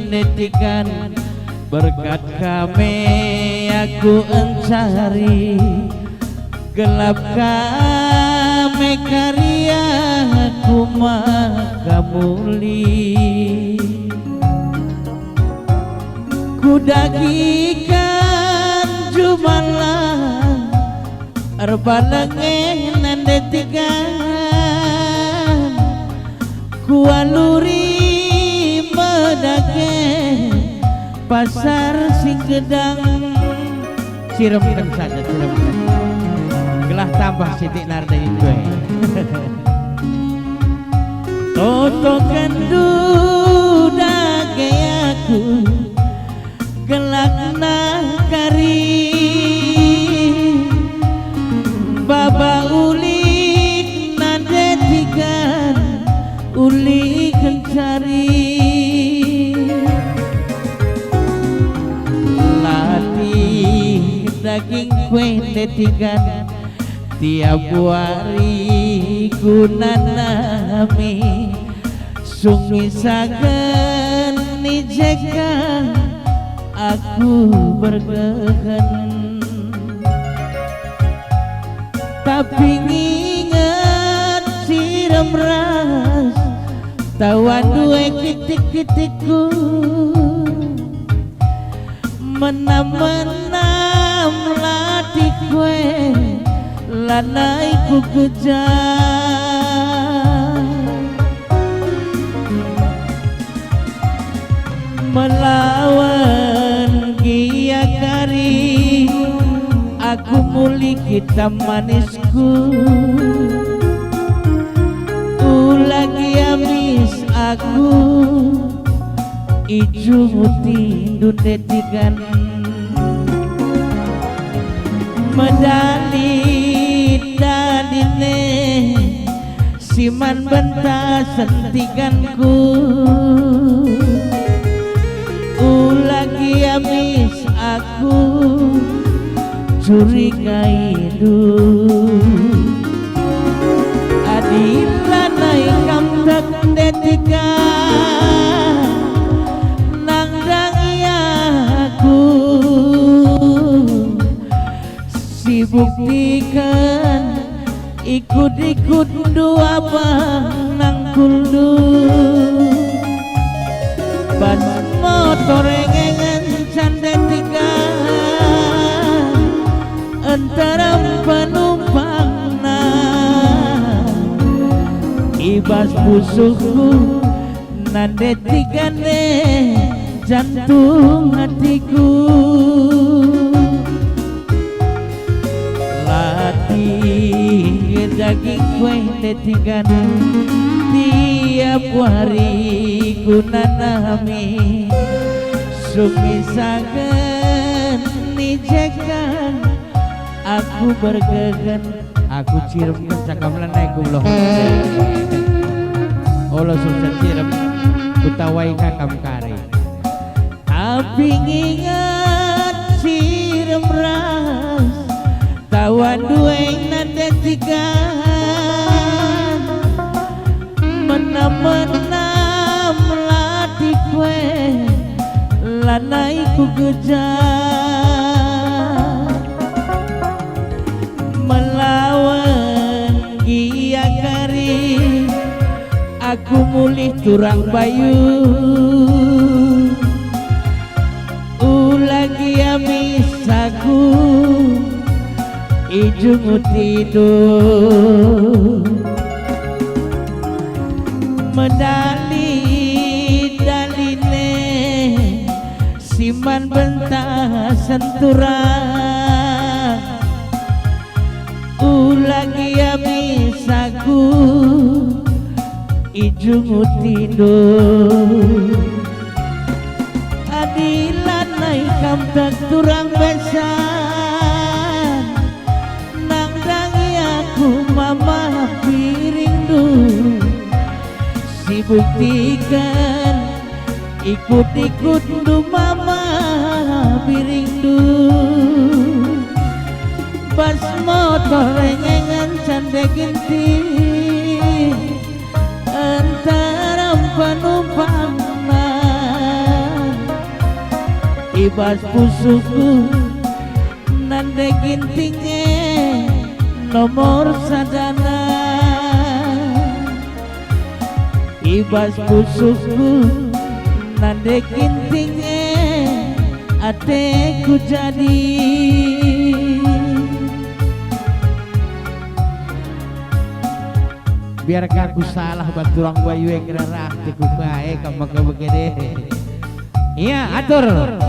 netikan berkat kami aku encari gelap kami karya aku maka muli kudagikan jumalah erbalenge nandetikan kualuri medage pasar sing gedang ciremkan saja ciremkan gelah tambah sitik narda itu toto kendu dage aku gelakna kari baba ulik nandetikan ulik kencari latih daging kue netikan tiap hari gunanami sungi saken nijekan aku bergegan tapi nginget siram ras tawan dua kitik-kitikku menam-menam latih kue lanaiku kejar melawan gia kari aku muli kita manisku lagi amis aku ijo muti dudetikan medali dadine siman benta sentikanku lagi amis aku curigai adilan naikam tak detika nangdangi aku si buktikan ikut-ikut dua bang nangkuldu pas motor engengan candetika antara penumpang ibas musuhku nandetikane jantung hatiku latih daging kue netikan tiap hari gunanami sumisakan nijekan aku bergegan aku cirem cakap lenai kuloh Allah sukses cirem kutawai kakam kari tapi ngingat cirem ras tawan dueng nandetikan menam-menam latih kue lanaiku kejar melawan gia kari aku mulih turang bayu lagi amis aku ijung tidur medali daline siman bentah senturang lagi amis aku ijung tidur adilan naikam tak turang besan nangdangi aku mama piring du si buktikan ikut-ikut du mama piring du pas motor rengengan canda genti antara penumpang ibas pusuku nande gintinge nomor sadana ibas pusuku nande gintinge ateku jadi biarkan aku salah bantu orang bayu yang gerah tiku baik kamu begini iya atur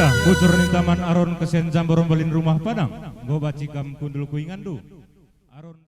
Ya, bocor ning taman aron kesen jamboron balin rumah padang. Go bacikam kundul kuingandu. Aron